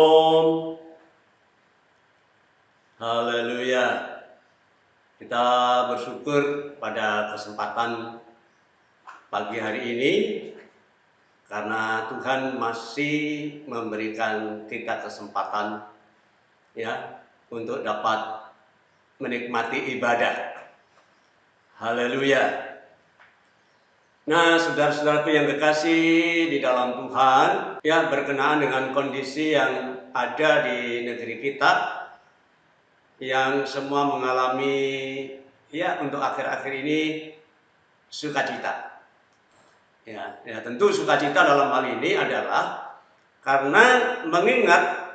Shalom. Haleluya. Kita bersyukur pada kesempatan pagi hari ini karena Tuhan masih memberikan kita kesempatan ya untuk dapat menikmati ibadah. Haleluya. Nah, saudara-saudaraku yang kekasih di dalam Tuhan, ya berkenaan dengan kondisi yang ada di negeri kita, yang semua mengalami, ya untuk akhir-akhir ini sukacita. Ya, tentu sukacita dalam hal ini adalah karena mengingat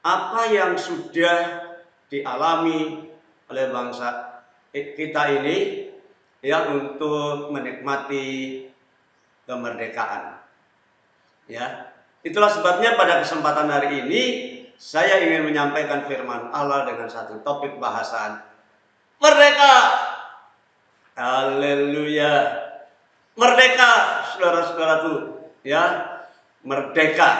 apa yang sudah dialami oleh bangsa kita ini, ya untuk menikmati kemerdekaan. Ya, itulah sebabnya pada kesempatan hari ini saya ingin menyampaikan firman Allah dengan satu topik bahasan merdeka. Haleluya. Merdeka, saudara-saudaraku, ya, merdeka.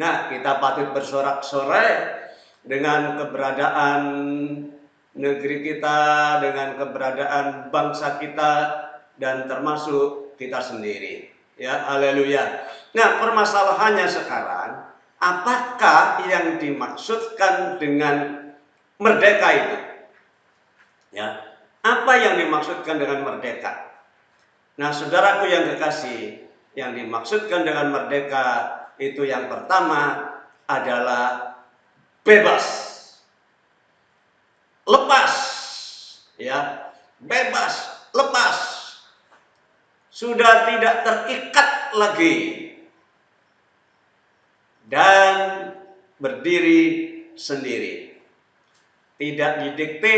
Nah, kita patut bersorak-sorai dengan keberadaan negeri kita, dengan keberadaan bangsa kita, dan termasuk kita sendiri. Ya, haleluya. Nah, permasalahannya sekarang, apakah yang dimaksudkan dengan merdeka itu? Ya, apa yang dimaksudkan dengan merdeka? Nah, saudaraku yang kekasih, yang dimaksudkan dengan merdeka itu yang pertama adalah bebas, lepas, ya, bebas, lepas, sudah tidak terikat lagi dan berdiri sendiri, tidak didikte,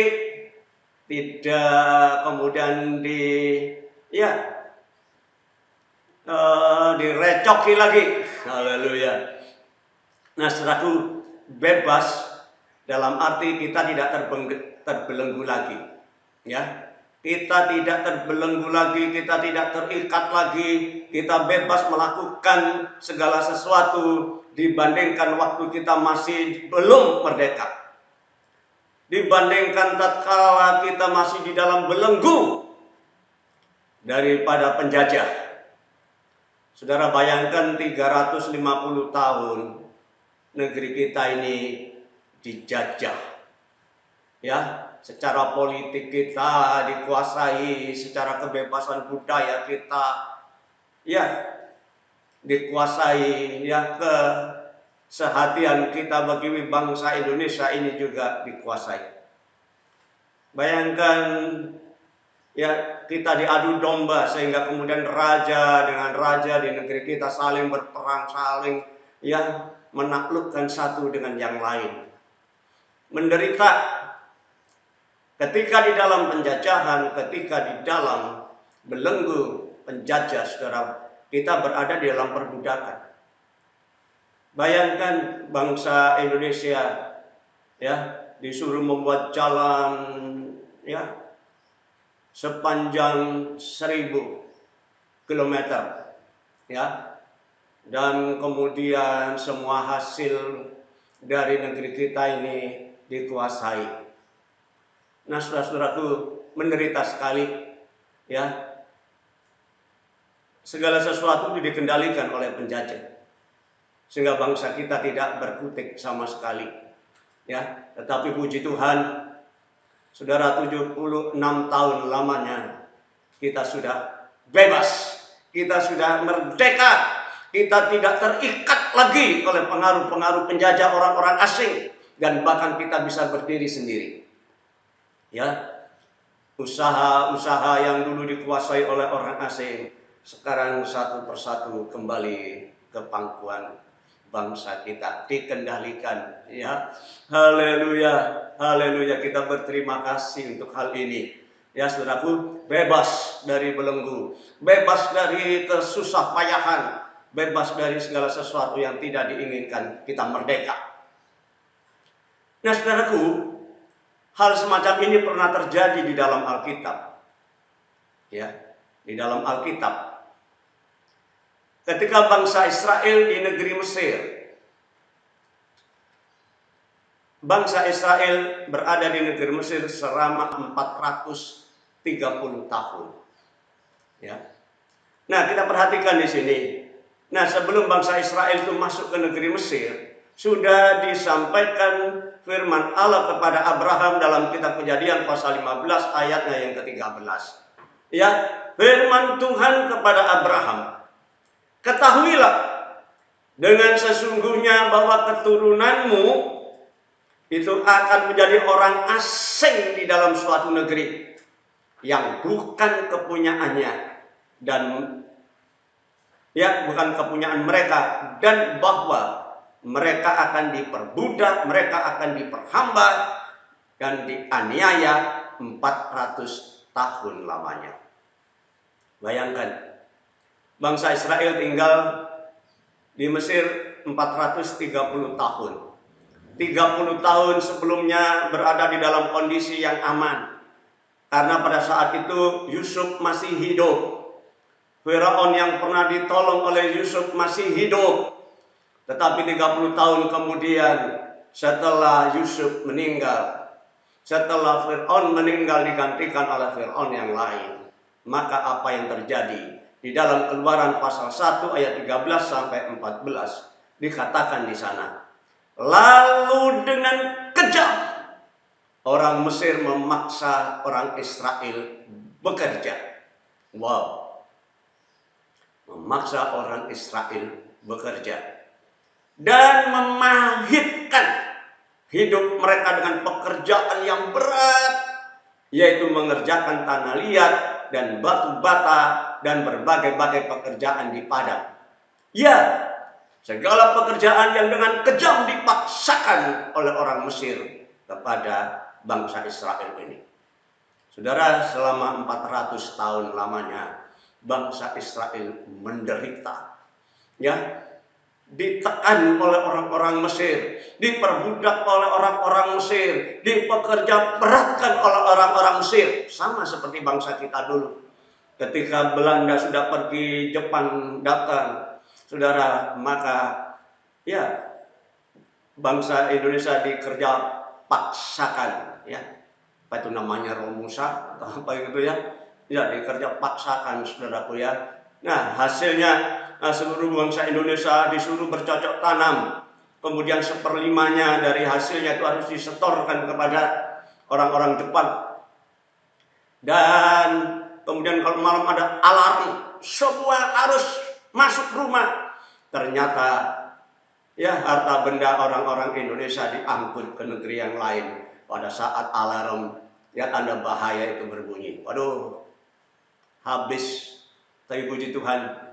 tidak kemudian direcoki lagi. Haleluya. Nah, saudaraku, bebas dalam arti kita tidak terbelenggu lagi. Ya, kita tidak terbelenggu lagi, kita tidak terikat lagi, kita bebas melakukan segala sesuatu dibandingkan waktu kita masih belum merdeka. Dibandingkan tatkala kita masih di dalam belenggu daripada penjajah. Saudara bayangkan 350 tahun negeri kita ini dijajah. Ya, secara politik kita dikuasai, secara kebebasan budaya kita ya dikuasai, ya kesehatian kita bagi bangsa Indonesia ini juga dikuasai. Bayangkan ya kita diadu domba sehingga kemudian raja dengan raja di negeri kita saling berperang, saling ya menaklukkan satu dengan yang lain. Menderita ketika di dalam penjajahan, ketika di dalam belenggu penjajah, saudara, kita berada di dalam perbudakan. Bayangkan bangsa Indonesia ya disuruh membuat jalan ya sepanjang 1000 kilometer ya, dan kemudian semua hasil dari negeri kita ini dikuasai. Nah, saudara-saudaraku, menderita sekali ya. Segala sesuatu dikendalikan oleh penjajah, sehingga bangsa kita tidak berkutik sama sekali ya. Tetapi puji Tuhan, saudara, 76 tahun lamanya kita sudah bebas, kita sudah merdeka, kita tidak terikat lagi oleh pengaruh-pengaruh penjajah orang-orang asing, dan bahkan kita bisa berdiri sendiri. Ya, usaha-usaha yang dulu dikuasai oleh orang asing sekarang satu persatu kembali ke pangkuan bangsa kita, dikendalikan ya. Haleluya, haleluya, kita berterima kasih untuk hal ini ya. Saudaraku, bebas dari belenggu, bebas dari kesusah payahan, bebas dari segala sesuatu yang tidak diinginkan, kita merdeka. Nah, saudaraku, hal semacam ini pernah terjadi di dalam Alkitab. Ya, di dalam Alkitab. Ketika bangsa Israel di negeri Mesir, bangsa Israel berada di negeri Mesir selama 430 tahun. Ya. Nah, kita perhatikan di sini. Nah, sebelum bangsa Israel itu masuk ke negeri Mesir, sudah disampaikan firman Allah kepada Abraham dalam kitab Kejadian pasal 15 ayatnya yang ke-13. Ya, firman Tuhan kepada Abraham, ketahuilah dengan sesungguhnya bahwa keturunanmu itu akan menjadi orang asing di dalam suatu negeri yang bukan kepunyaannya, dan bukan kepunyaan mereka, dan bahwa mereka akan diperbudak, mereka akan diperhamba dan dianiaya 400 tahun lamanya. Bayangkan, bangsa Israel tinggal di Mesir 430 tahun. 30 tahun sebelumnya berada di dalam kondisi yang aman. Karena pada saat itu Yusuf masih hidup. Firaun yang pernah ditolong oleh Yusuf masih hidup. Tetapi 30 tahun kemudian setelah Yusuf meninggal, setelah Firaun meninggal digantikan oleh Firaun yang lain, maka apa yang terjadi? Di dalam Keluaran pasal 1 ayat 13 sampai 14 dikatakan di sana, lalu dengan kejam orang Mesir memaksa orang Israel bekerja. Wow. Memaksa orang Israel bekerja dan memahitkan hidup mereka dengan pekerjaan yang berat, yaitu mengerjakan tanah liat dan batu bata dan berbagai-bagai pekerjaan di padang. Ya, segala pekerjaan yang dengan kejam dipaksakan oleh orang Mesir kepada bangsa Israel ini. Saudara, selama 400 tahun lamanya bangsa Israel menderita. Ya, ditekan oleh orang-orang Mesir, diperbudak oleh orang-orang Mesir, dipekerja beratkan oleh orang-orang Mesir, sama seperti bangsa kita dulu. Ketika Belanda sudah pergi, Jepang datang, saudara, maka ya bangsa Indonesia dikerja paksakan, ya, apa itu namanya, Romusa atau apa gitu ya, dikerja paksakan, saudaraku ya. Nah, hasilnya seluruh bangsa Indonesia disuruh bercocok tanam, kemudian 1/5 dari hasilnya itu harus disetorkan kepada orang-orang Jepang. Dan kemudian kalau malam ada alarm, semua harus masuk rumah. Ternyata ya harta benda orang-orang Indonesia diangkut ke negeri yang lain. Pada saat alarm ya tanda bahaya itu berbunyi, waduh, habis. Tapi puji Tuhan,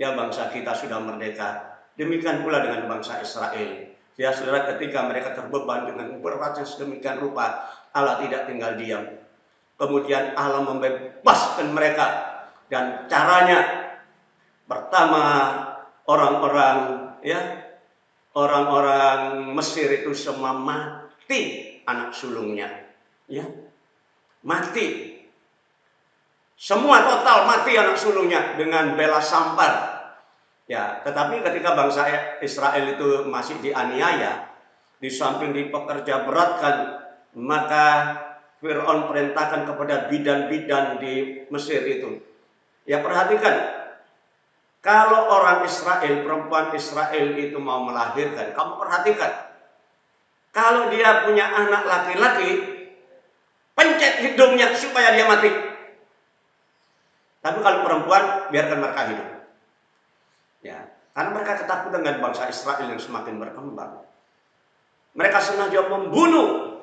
ya bangsa kita sudah merdeka. Demikian pula dengan bangsa Israel. Ya saudara, ketika mereka terbeban dengan beratnya sedemikian rupa, Allah tidak tinggal diam. Kemudian Allah membebaskan mereka, dan caranya pertama, orang-orang Mesir itu semua mati anak sulungnya, ya, mati. Semua total mati anak sulungnya dengan bela sampar. Ya, tetapi ketika bangsa Israel itu masih dianiaya, di samping dipekerja beratkan, maka Firaun perintahkan kepada bidan-bidan di Mesir itu. Ya, perhatikan, kalau orang Israel, perempuan Israel itu mau melahirkan, kamu perhatikan, kalau dia punya anak laki-laki, pencet hidungnya supaya dia mati. Tapi kalau perempuan, biarkan mereka hidup. Ya, karena mereka ketakutan dengan bangsa Israel yang semakin berkembang. Mereka sengaja membunuh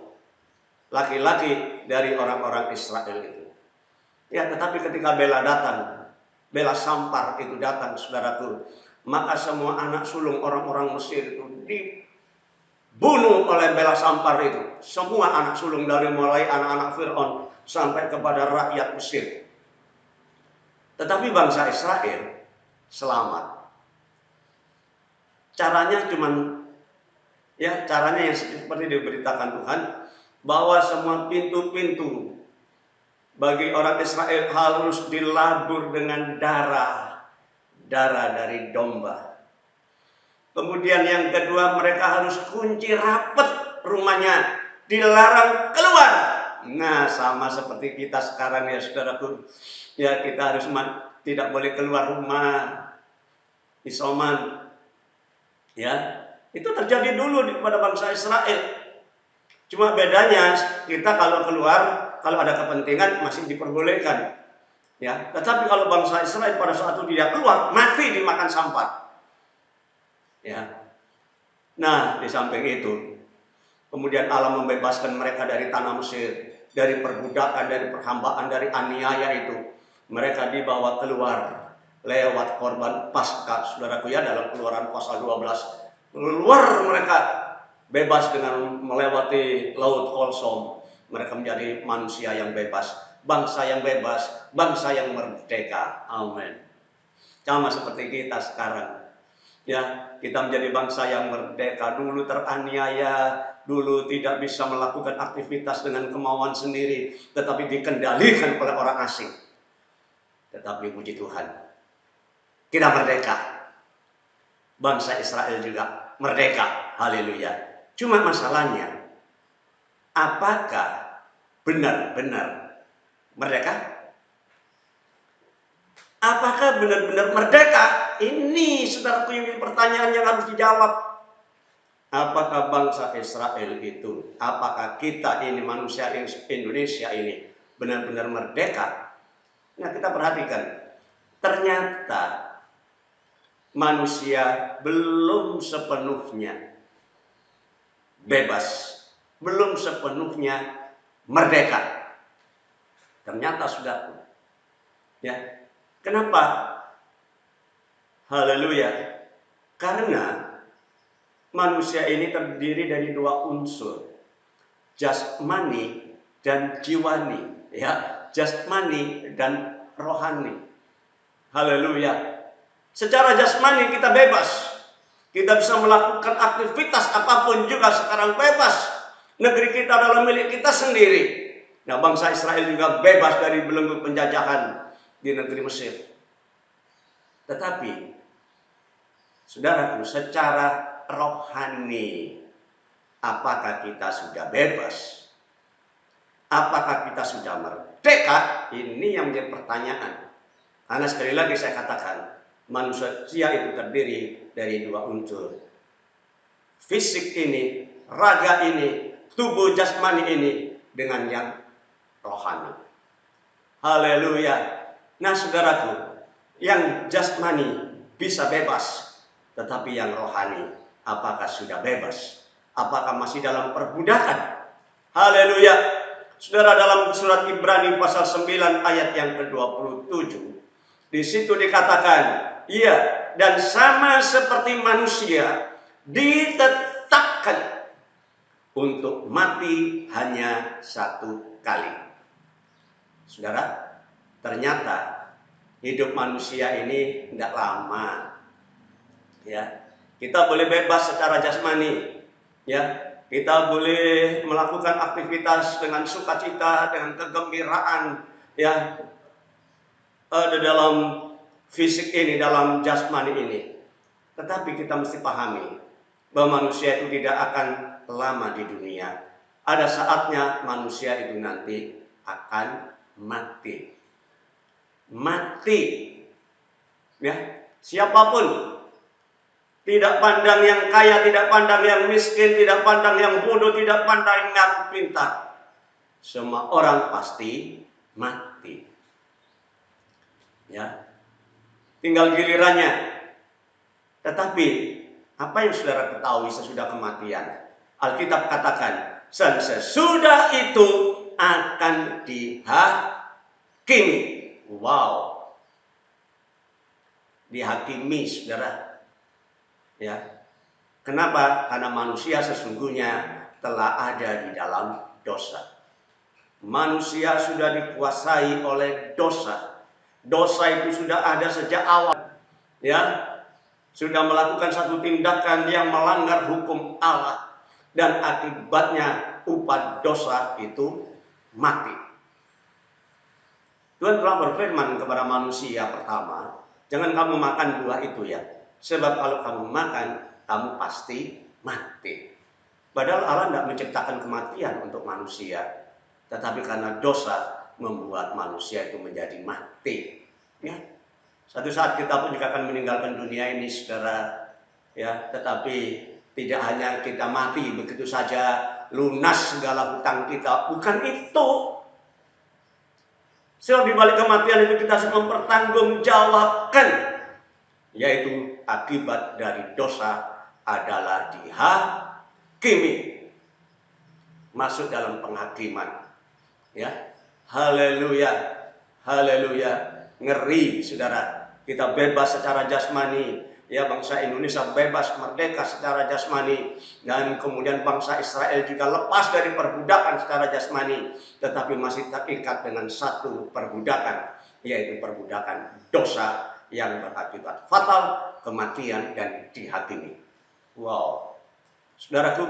laki-laki dari orang-orang Israel itu. Ya, tetapi ketika bela datang, bela sampar itu datang, saudaraku, maka semua anak sulung orang-orang Mesir itu dibunuh oleh bela sampar itu. Semua anak sulung, dari mulai anak-anak Firaun sampai kepada rakyat Mesir. Tetapi bangsa Israel selamat. Caranya caranya yang seperti diberitakan Tuhan, bahwa semua pintu-pintu bagi orang Israel harus dilabur dengan darah dari domba. Kemudian yang kedua, mereka harus kunci rapat rumahnya, dilarang keluar. Nah, sama seperti kita sekarang ya saudaraku. Ya, kita harus tidak boleh keluar rumah, isoman. Ya, itu terjadi dulu pada bangsa Israel. Cuma bedanya kita kalau keluar, kalau ada kepentingan masih diperbolehkan. Ya, tetapi kalau bangsa Israel pada saat itu dia keluar, mati dimakan sampah. Ya. Nah, di samping itu, kemudian Allah membebaskan mereka dari tanah Mesir, dari perbudakan, dari perhambaan, dari aniaya itu. Mereka dibawa keluar lewat korban Paskah, saudaraku ya, dalam Keluaran pasal 12. Keluar mereka bebas dengan melewati Laut Kolsom. Mereka menjadi manusia yang bebas, bangsa yang bebas, bangsa yang merdeka. Amin. Sama seperti kita sekarang. Ya, kita menjadi bangsa yang merdeka. Dulu teraniaya, dulu tidak bisa melakukan aktivitas dengan kemauan sendiri, tetapi dikendalikan oleh orang asing. Tetapi puji Tuhan, kita merdeka. Bangsa Israel juga merdeka. Haleluya. Cuma masalahnya, apakah benar-benar merdeka? Apakah benar-benar merdeka? Ini saudaraku yang pertanyaan yang harus dijawab. Apakah bangsa Israel itu, apakah kita ini manusia Indonesia ini benar-benar merdeka? Nah, kita perhatikan. Ternyata manusia belum sepenuhnya bebas, belum sepenuhnya merdeka. Ternyata saudaraku. Ya. Kenapa? Haleluya. Karena manusia ini terdiri dari dua unsur, jasmani dan jiwani, ya, jasmani dan rohani. Haleluya. Secara jasmani kita bebas, kita bisa melakukan aktivitas apapun juga sekarang bebas. Negeri kita adalah milik kita sendiri. Nah, bangsa Israel juga bebas dari belenggu penjajahan di negeri Mesir. Tetapi, saudaraku, secara rohani, apakah kita sudah bebas? Apakah kita sudah merdeka? Ini yang menjadi pertanyaan. Karena sekali lagi saya katakan, manusia itu terdiri dari dua unsur. Fisik ini, raga ini, tubuh jasmani ini dengan yang rohani. Haleluya. Nah, saudaraku, yang jasmani bisa bebas, tetapi yang rohani, apakah sudah bebas? Apakah masih dalam perbudakan? Haleluya. Saudara, dalam surat Ibrani pasal 9 ayat yang ke-27, di situ dikatakan, iya, dan sama seperti manusia ditetapkan untuk mati hanya satu kali. Saudara, ternyata hidup manusia ini tidak lama. Ya, kita boleh bebas secara jasmani. Ya, kita boleh melakukan aktivitas dengan sukacita, dengan kegembiraan. Ya, di dalam fisik ini, dalam jasmani ini. Tetapi kita mesti pahami bahwa manusia itu tidak akan lama di dunia. Ada saatnya manusia itu nanti akan mati. Mati. Ya, siapapun, tidak pandang yang kaya, tidak pandang yang miskin, tidak pandang yang bodoh, tidak pandang yang pintar. Semua orang pasti mati. Ya, tinggal gilirannya. Tetapi apa yang saudara ketahui sesudah kematian? Alkitab katakan, sesudah itu akan dihakimi. Wow, dihakimi, saudara. Ya, kenapa? Karena manusia sesungguhnya telah ada di dalam dosa. Manusia sudah dikuasai oleh dosa. Dosa itu sudah ada sejak awal. Ya, sudah melakukan satu tindakan yang melanggar hukum Allah, dan akibatnya upah dosa itu mati. Tuhan telah berfirman kepada manusia pertama, jangan kamu makan buah itu ya, sebab kalau kamu makan, kamu pasti mati. Padahal Allah tidak menciptakan kematian untuk manusia, tetapi karena dosa membuat manusia itu menjadi mati. Ya, satu saat kita pun juga akan meninggalkan dunia ini, saudara. Ya, tetapi tidak hanya kita mati begitu saja, lunas segala hutang kita. Bukan itu. Sebab di balik kematian itu kita harus mempertanggungjawabkan, yaitu akibat dari dosa adalah dihakimi, masuk dalam penghakiman. Ya, haleluya, haleluya, ngeri, saudara. Kita bebas secara jasmani, ya, bangsa Indonesia bebas merdeka secara jasmani, dan kemudian bangsa Israel juga lepas dari perbudakan secara jasmani, tetapi masih terikat dengan satu perbudakan, yaitu perbudakan dosa yang berakibat fatal, kematian, dan dihakimi. Wow, saudaraku,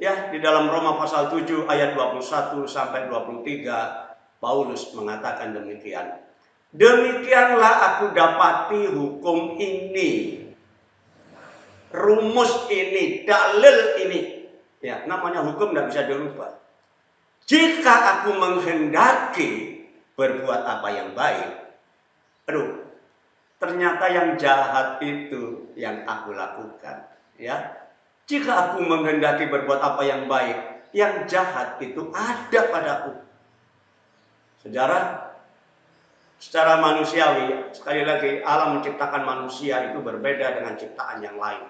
ya, di dalam Roma pasal 7 ayat 21 sampai 23 Paulus mengatakan demikian. Demikianlah aku dapati hukum ini, rumus ini, dalil ini. Ya, namanya hukum tidak bisa dirubah. Jika aku menghendaki berbuat apa yang baik, ternyata yang jahat itu yang aku lakukan. Ya, jika aku menghendaki berbuat apa yang baik, yang jahat itu ada padaku. Saudara, secara manusiawi, sekali lagi, Allah menciptakan manusia itu berbeda dengan ciptaan yang lain.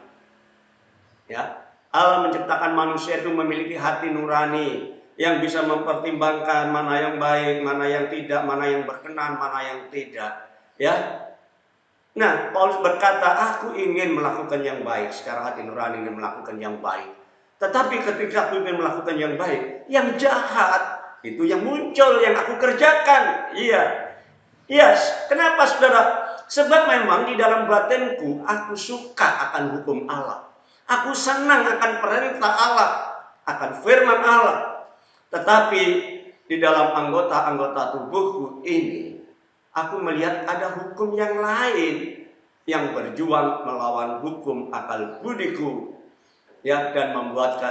Ya, Allah menciptakan manusia itu memiliki hati nurani yang bisa mempertimbangkan mana yang baik, mana yang tidak, mana yang berkenan, mana yang tidak. Ya, nah, Paulus berkata, aku ingin melakukan yang baik. Secara hati nurani ingin melakukan yang baik. Tetapi ketika aku ingin melakukan yang baik, yang jahat itu yang muncul, yang aku kerjakan. Iya. Yes. Kenapa, saudara? Sebab memang di dalam batinku aku suka akan hukum Allah. Aku senang akan perintah Allah, akan firman Allah. Tetapi di dalam anggota-anggota tubuhku ini, aku melihat ada hukum yang lain yang berjuang melawan hukum akal budiku, ya, dan membuat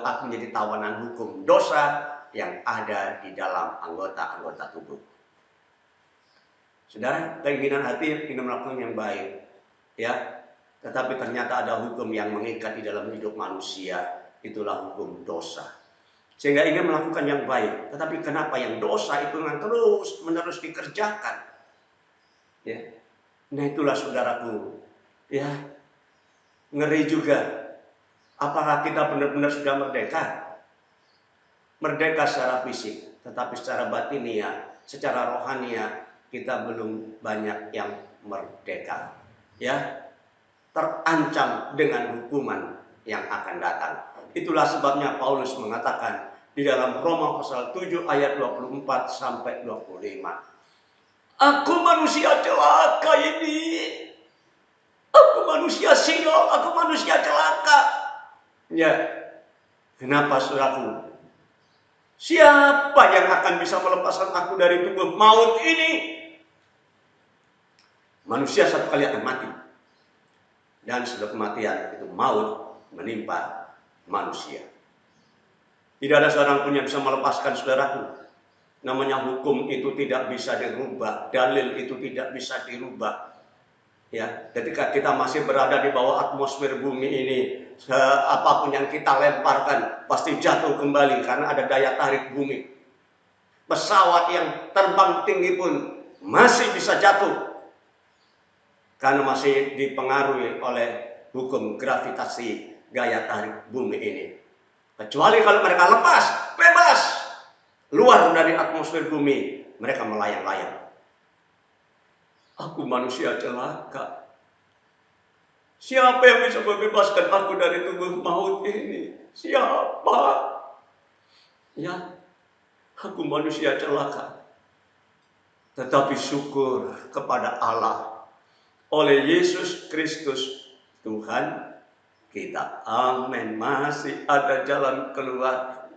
aku menjadi tawanan hukum dosa yang ada di dalam anggota-anggota tubuh. Saudara, keinginan hati ingin melakukan yang baik, ya, tetapi ternyata ada hukum yang mengikat di dalam hidup manusia, itulah hukum dosa. Sehingga ingin melakukan yang baik, tetapi kenapa yang dosa itu yang terus-menerus dikerjakan? Ya. Nah, itulah saudaraku, ya, ngeri juga. Apakah kita benar-benar sudah merdeka? Merdeka secara fisik, tetapi secara batinia, secara rohania kita belum banyak yang merdeka. Ya, terancam dengan hukuman yang akan datang. Itulah sebabnya Paulus mengatakan di dalam Roma pasal 7 ayat 24 sampai 25. Aku manusia celaka ini. Aku manusia sial, aku manusia celaka. Ya, kenapa, saudaraku? Siapa yang akan bisa melepaskan aku dari tubuh maut ini? Manusia satu kali akan mati. Dan sudah kematian itu maut menimpa manusia. Tidak ada seorang pun yang bisa melepaskan, saudaraku. Namanya hukum itu tidak bisa dirubah, dalil itu tidak bisa dirubah. Ya, ketika kita masih berada di bawah atmosfer bumi ini, apapun yang kita lemparkan pasti jatuh kembali karena ada daya tarik bumi. Pesawat yang terbang tinggi pun masih bisa jatuh karena masih dipengaruhi oleh hukum gravitasi gaya tarik bumi ini. Kecuali kalau mereka lepas, bebas, luar dari atmosfer bumi, mereka melayang-layang. Aku manusia celaka. Siapa yang bisa membebaskan aku dari tubuh maut ini? Siapa? Ya, aku manusia celaka. Tetapi syukur kepada Allah oleh Yesus Kristus Tuhan kita. Amin. Masih ada jalan keluar.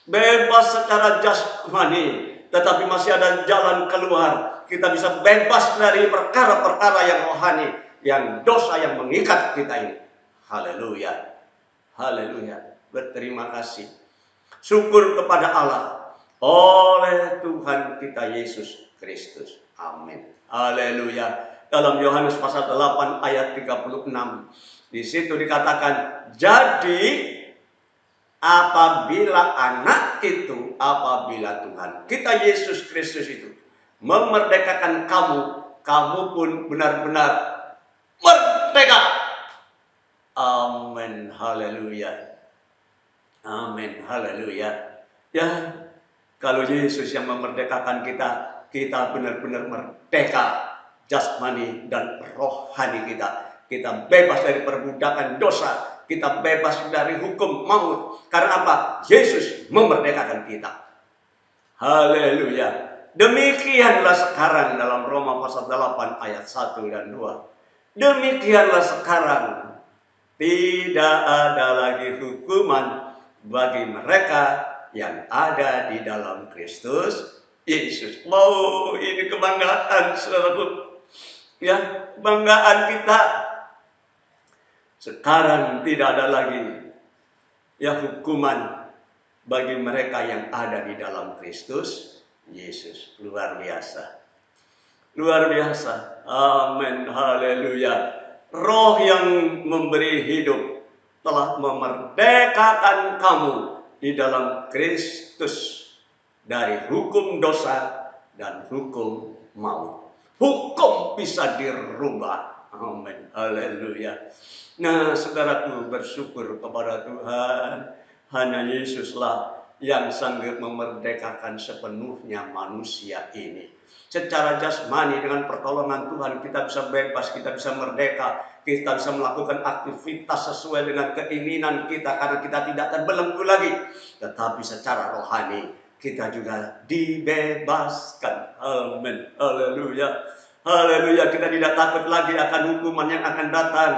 Bebas secara jasmani, tetapi masih ada jalan keluar. Kita bisa bebas dari perkara-perkara yang rohani, yang dosa yang mengikat kita ini. Haleluya. Haleluya. berterima kasih. Syukur kepada Allah oleh Tuhan kita Yesus Kristus. Amin. Haleluya. Dalam Yohanes pasal 8 ayat 36. Di situ dikatakan, jadi apabila Tuhan kita Yesus Kristus itu memerdekakan kamu, kamu pun benar-benar merdeka. Amin. Haleluya. Amin. Haleluya. Ya, kalau Yesus yang memerdekakan kita, kita benar-benar merdeka jasmani dan rohani kita. Kita bebas dari perbudakan dosa. Kita bebas dari hukum maut. Karena apa? Yesus memerdekakan kita. Haleluya. Demikianlah sekarang dalam Roma pasal 8 ayat 1 dan 2. Demikianlah sekarang tidak ada lagi hukuman bagi mereka yang ada di dalam Kristus Yesus. Wow, ini kebanggaan, saudaraku. Ya, kebanggaan kita. Sekarang tidak ada lagi ya hukuman bagi mereka yang ada di dalam Kristus Yesus. Luar biasa. Luar biasa. Amin. Haleluya. Roh yang memberi hidup telah memerdekakan kamu di dalam Kristus dari hukum dosa dan hukum maut. Hukum bisa dirubah. Amin. Haleluya. Nah, saudaraku, bersyukur kepada Tuhan. Hanya Yesuslah yang sanggup memerdekakan sepenuhnya manusia ini. Secara jasmani dengan pertolongan Tuhan kita bisa bebas, kita bisa merdeka, kita bisa melakukan aktivitas sesuai dengan keinginan kita karena kita tidak terbelenggu lagi. Tetapi secara rohani kita juga dibebaskan. Amin. Haleluya. Haleluya. Kita tidak takut lagi akan hukuman yang akan datang.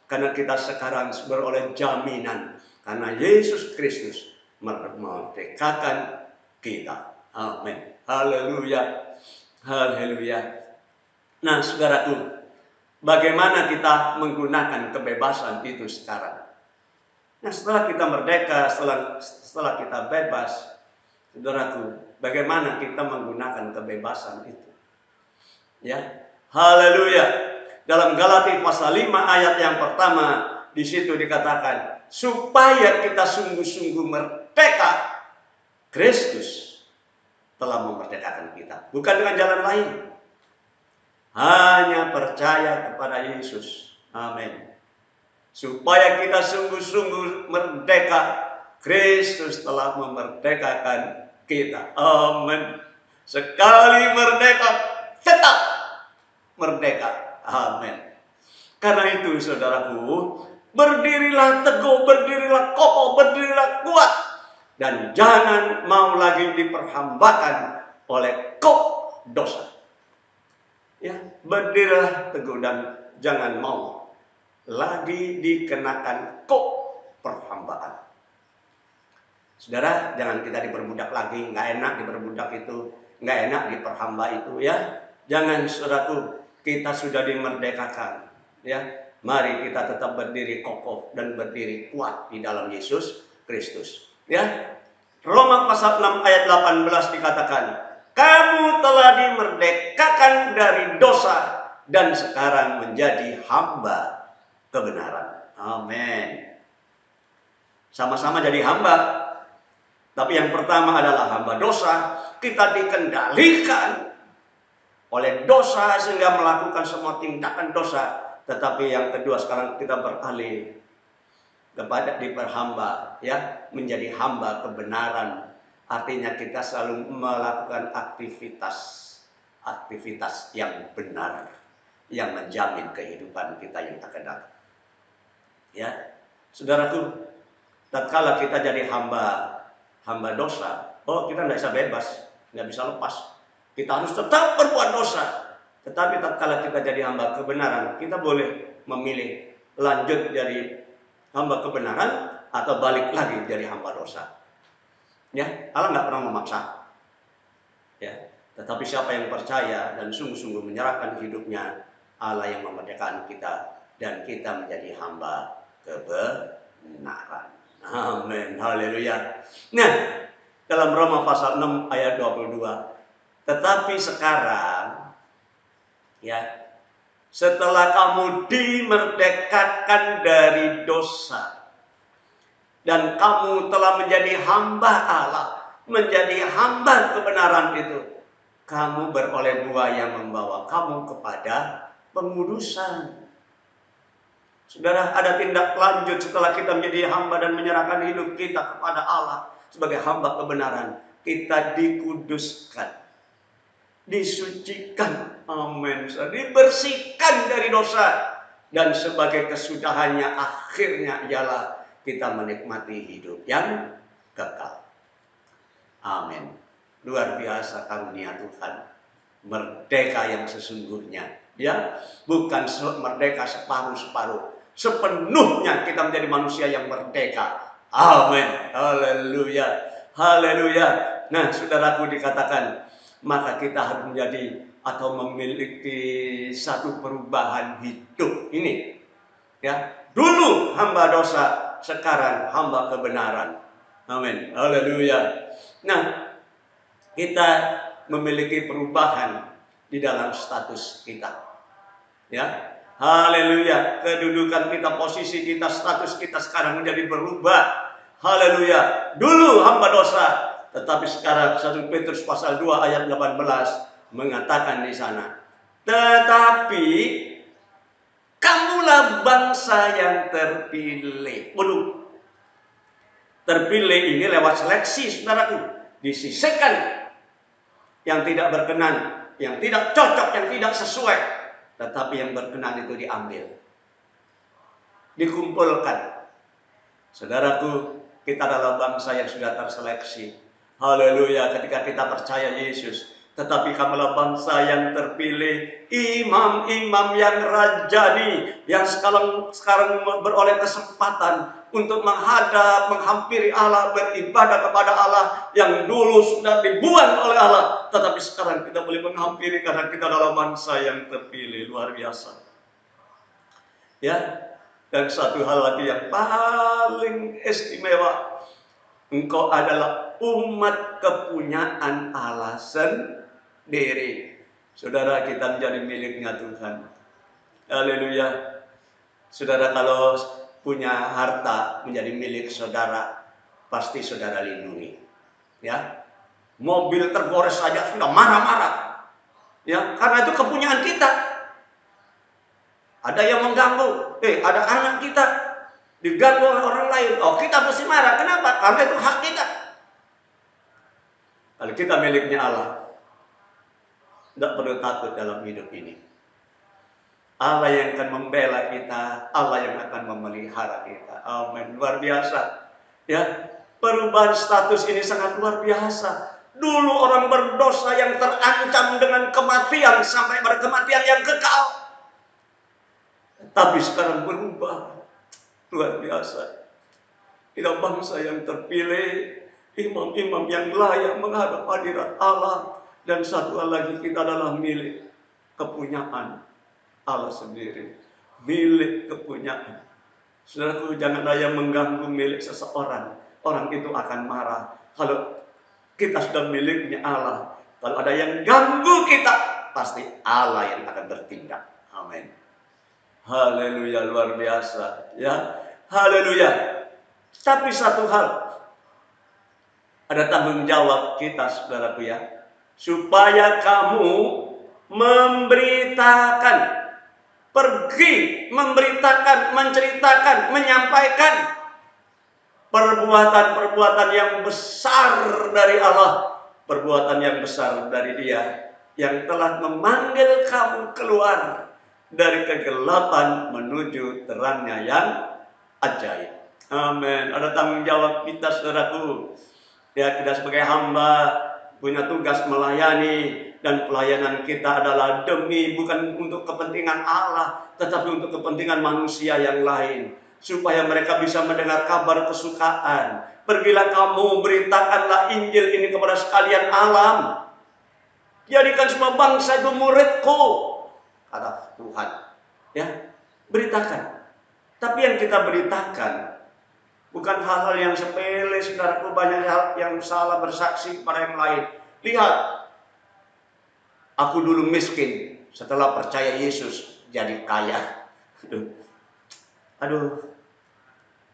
Karena kita sekarang beroleh jaminan. Karena Yesus Kristus memerdekakan kita. Amin. Haleluya. Haleluya. Nah, saudaraku, bagaimana kita menggunakan kebebasan itu sekarang? Nah, setelah kita merdeka, setelah kita bebas, saudaraku, bagaimana kita menggunakan kebebasan itu? Ya, haleluya. Dalam Galatia pasal 5 ayat yang pertama, di situ dikatakan, supaya kita sungguh-sungguh merdeka, Kristus telah memerdekakan kita. Bukan dengan jalan lain. Hanya percaya kepada Yesus. Amin. Supaya kita sungguh-sungguh merdeka, Kristus telah memerdekakan kita. Amin. Sekali merdeka, tetap merdeka. Amin. Karena itu, saudaraku, berdirilah teguh, berdirilah kokoh, berdirilah kuat. Dan jangan mau lagi diperhambakan oleh dosa. Ya, berdirilah teguh dan jangan mau lagi dikenakan perhambaan. Saudara, jangan kita diperbudak lagi, nggak enak diperbudak itu, nggak enak diperhamba itu ya. Jangan, saudaraku, kita sudah dimerdekakan. Ya, mari kita tetap berdiri kokoh dan berdiri kuat di dalam Yesus Kristus. Ya, Roma pasal 6 ayat 18 dikatakan, kamu telah dimerdekakan dari dosa dan sekarang menjadi hamba kebenaran. Amin. Sama-sama jadi hamba. Tapi yang pertama adalah hamba dosa. Kita dikendalikan oleh dosa sehingga melakukan semua tindakan dosa. Tetapi yang kedua sekarang kita beralih kepada diperhamba, ya, menjadi hamba kebenaran. Artinya kita selalu melakukan aktivitas yang benar, yang menjamin kehidupan kita yang akan datang. Ya, saudaraku, tatkala kita jadi hamba dosa, kita tidak bisa bebas, nggak bisa lepas. Kita harus tetap berbuat dosa. Tetapi tatkala kita jadi hamba kebenaran, kita boleh memilih lanjut jadi hamba kebenaran atau balik lagi jadi hamba dosa. Ya, Allah nggak pernah memaksa. Ya, tetapi siapa yang percaya dan sungguh-sungguh menyerahkan hidupnya, Allah yang memerdekakan kita dan kita menjadi hamba kebenaran. Amin. Haleluya. Nah, dalam Roma pasal 6 ayat 22. Tetapi sekarang, ya, setelah kamu dimerdekakan dari dosa dan kamu telah menjadi hamba Allah, menjadi hamba kebenaran itu, kamu beroleh buah yang membawa kamu kepada pengudusan. Saudara, ada tindak lanjut setelah kita menjadi hamba dan menyerahkan hidup kita kepada Allah sebagai hamba kebenaran. Kita dikuduskan, disucikan, amin, dibersihkan dari dosa, dan sebagai kesudahannya akhirnya ialah kita menikmati hidup yang kekal. Amin. Luar biasa karunia Tuhan, merdeka yang sesungguhnya, ya, bukan merdeka separuh-separuh, sepenuhnya kita menjadi manusia yang merdeka. Amin. Haleluya. Haleluya. Nah, saudaraku, dikatakan maka kita harus menjadi atau memiliki satu perubahan hidup ini, ya. Dulu hamba dosa, sekarang hamba kebenaran. Amin. Haleluya. Nah, kita memiliki perubahan di dalam status kita, ya. Haleluya. Kedudukan kita, posisi kita, status kita sekarang menjadi berubah. Haleluya. Dulu hamba dosa, tetapi sekarang 1 Petrus pasal 2 ayat 18 mengatakan di sana, tetapi kamulah bangsa yang terpilih. Waduh, terpilih ini lewat seleksi, saudaraku. Disisihkan yang tidak berkenan, yang tidak cocok, yang tidak sesuai. Tetapi yang berkenan itu diambil, dikumpulkan. Saudaraku, kita adalah bangsa yang sudah terseleksi. Haleluya, ketika kita percaya Yesus. Tetapi kamulah bangsa yang terpilih, imam-imam yang rajani, yang sekarang beroleh kesempatan untuk menghadap, menghampiri Allah, beribadah kepada Allah yang dulu sudah dibuang oleh Allah, tetapi sekarang kita boleh menghampiri karena kita adalah bangsa yang terpilih. Luar biasa, ya. Dan satu hal lagi yang paling istimewa, engkau adalah umat kepunyaan Allah sendiri. Saudara, kita menjadi miliknya Tuhan. Haleluya. Saudara, kalau punya harta menjadi milik saudara, pasti saudara lindungi, ya. Mobil tergores saja sudah marah-marah, ya, karena itu kepunyaan kita. Ada yang mengganggu, ada anak kita diganggu oleh orang lain, kita mesti marah. Kenapa? Karena itu hak kita. Kalau kita miliknya Allah, tidak perlu takut dalam hidup ini. Allah yang akan membela kita, Allah yang akan memelihara kita. Amin. Luar biasa, ya. Perubahan status ini sangat luar biasa. Dulu orang berdosa yang terancam dengan kematian sampai pada kematian yang kekal. Tapi sekarang berubah. Luar biasa. Kita bangsa yang terpilih, imam-imam yang layak menghadap hadirat Allah. Dan satu hal lagi, kita adalah milik kepunyaan Allah sendiri. Milik kepunyaan. Saudaraku, jangan ada yang mengganggu milik seseorang. Orang itu akan marah. Kalau kita sudah miliknya Allah, kalau ada yang ganggu kita, pasti Allah yang akan bertindak. Amin. Haleluya, luar biasa, ya. Haleluya. Tapi satu hal, ada tanggung jawab kita, saudaraku, ya, supaya kamu memberitakan, pergi memberitakan, menceritakan, menyampaikan perbuatan-perbuatan yang besar dari Allah, perbuatan yang besar dari Dia yang telah memanggil kamu keluar dari kegelapan menuju terangnya yang ajaib. Amin. Ada tanggung jawab kita, saudaraku. Ya, kita sebagai hamba punya tugas melayani, dan pelayanan kita adalah bukan untuk kepentingan Allah, tetapi untuk kepentingan manusia yang lain, supaya mereka bisa mendengar kabar kesukaan. Pergilah kamu, beritakanlah Injil ini kepada sekalian alam. Jadikan semua bangsa itu muridku, kata Tuhan, ya. Beritakan. Tapi yang kita beritakan Bukan hal-hal yang sepele, saudaraku, banyak hal yang salah bersaksi kepada yang lain. Lihat, aku dulu miskin, setelah percaya Yesus jadi kaya. Aduh, aduh,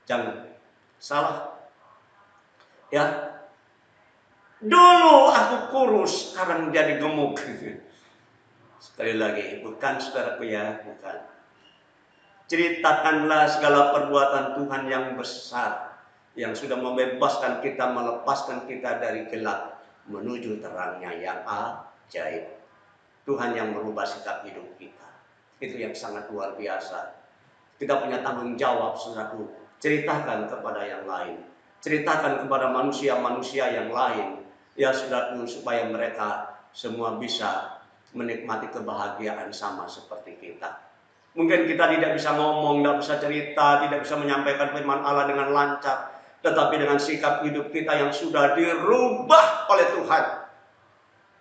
jangan salah. Ya, dulu aku kurus, sekarang jadi gemuk. Sekali lagi, bukan saudaraku ya, bukan. Ceritakanlah segala perbuatan Tuhan yang besar, yang sudah membebaskan kita, melepaskan kita dari gelap, menuju terangnya yang ajaib. Tuhan yang merubah sikap hidup kita. Itu yang sangat luar biasa. Kita punya tanggung jawab, saudaraku. Ceritakan kepada yang lain. Ceritakan kepada manusia-manusia yang lain. Ya, saudaraku, supaya mereka semua bisa menikmati kebahagiaan sama seperti kita. Mungkin kita tidak bisa ngomong, tidak bisa cerita, tidak bisa menyampaikan firman Allah dengan lancar. Tetapi dengan sikap hidup kita yang sudah dirubah oleh Tuhan,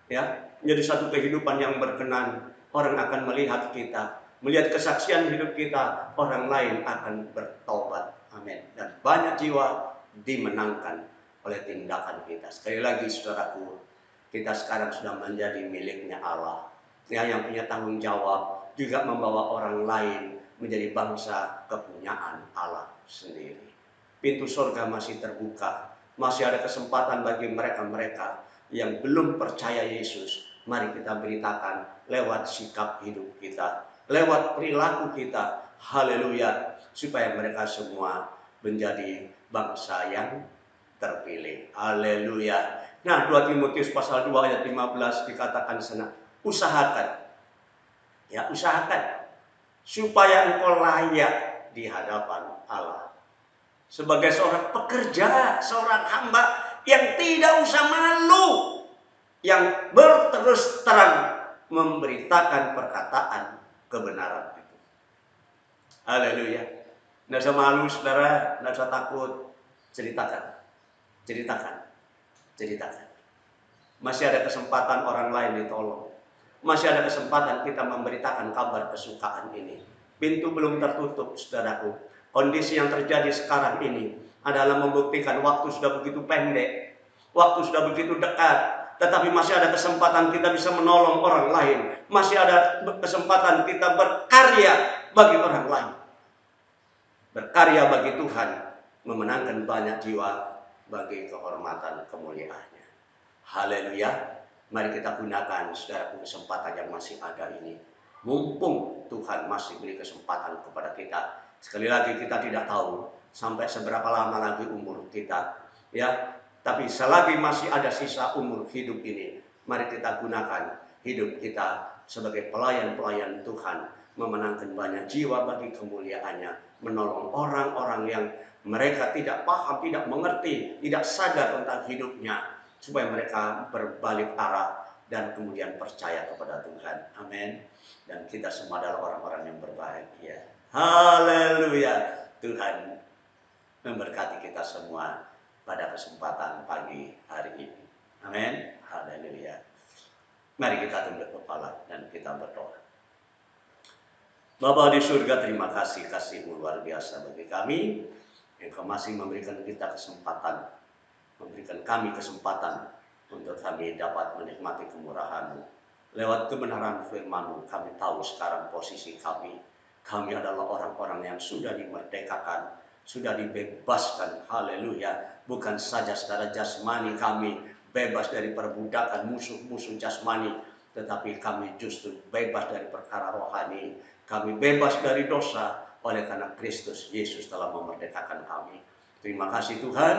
ya, menjadi satu kehidupan yang berkenan, orang akan melihat kita, melihat kesaksian hidup kita, orang lain akan bertobat. Amin. Dan banyak jiwa dimenangkan oleh tindakan kita. Sekali lagi, saudaraku, kita sekarang sudah menjadi miliknya Allah, ya, yang punya tanggung jawab juga membawa orang lain menjadi bangsa kepunyaan Allah sendiri. Pintu surga masih terbuka, masih ada kesempatan bagi mereka-mereka yang belum percaya Yesus. Mari kita beritakan lewat sikap hidup kita, lewat perilaku kita. Haleluya, supaya mereka semua menjadi bangsa yang terpilih. Haleluya. Nah, 2 Timotius pasal 2 ayat 15 dikatakan sana, usahakan. Ya, usahakan supaya engkau layak di hadapan Allah. Sebagai seorang pekerja, seorang hamba yang tidak usah malu, yang berterus terang memberitakan perkataan kebenaran itu. Haleluya. Tidak usah malu, saudara, tidak usah takut. Ceritakan, ceritakan, ceritakan. Masih ada kesempatan orang lain ditolong. Masih ada kesempatan kita memberitakan kabar kesukaan ini. Pintu belum tertutup, saudaraku. Kondisi yang terjadi sekarang ini adalah membuktikan waktu sudah begitu pendek, waktu sudah begitu dekat, tetapi masih ada kesempatan kita bisa menolong orang lain. Masih ada kesempatan kita berkarya bagi orang lain. Berkarya bagi Tuhan, memenangkan banyak jiwa bagi kehormatan kemuliaannya. Haleluya. Mari kita gunakan, saudara, kesempatan yang masih ada ini. Mumpung Tuhan masih beri kesempatan kepada kita. Sekali lagi, kita tidak tahu sampai seberapa lama lagi umur kita, ya. Tapi selagi masih ada sisa umur hidup ini, mari kita gunakan hidup kita sebagai pelayan-pelayan Tuhan, memenangkan banyak jiwa bagi kemuliaannya, menolong orang-orang yang mereka tidak paham, tidak mengerti, tidak sadar tentang hidupnya, supaya mereka berbalik arah dan kemudian percaya kepada Tuhan. Amin. Dan kita semua adalah orang-orang yang berbahagia. Haleluya. Tuhan memberkati kita semua pada kesempatan pagi hari ini. Amin. Haleluya. Mari kita tunduk kepala dan kita berdoa. Bapa di surga, terima kasih kasih-Mu luar biasa bagi kami. Engkau masih memberikan kita kesempatan, memberikan kami kesempatan untuk kami dapat menikmati kemurahan-Mu. Lewat kebenaran firman-Mu, kami tahu sekarang posisi kami. Kami adalah orang-orang yang sudah dimerdekakan, sudah dibebaskan. Haleluya. Bukan saja secara jasmani kami bebas dari perbudakan musuh-musuh jasmani, tetapi kami justru bebas dari perkara rohani. Kami bebas dari dosa oleh karena Kristus Yesus telah memerdekakan kami. Terima kasih Tuhan,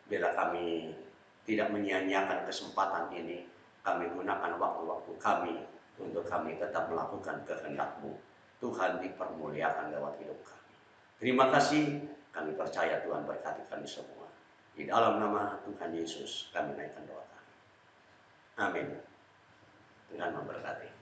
bila kami tidak menyia-nyiakan kesempatan ini, kami gunakan waktu-waktu kami untuk kami tetap melakukan kehendak-Mu. Tuhan dipermuliakan lewat hidup kami. Terima kasih, kami percaya Tuhan berkati kami semua. Di dalam nama Tuhan Yesus kami naikkan doa kami. Amin. Tuhan memberkati.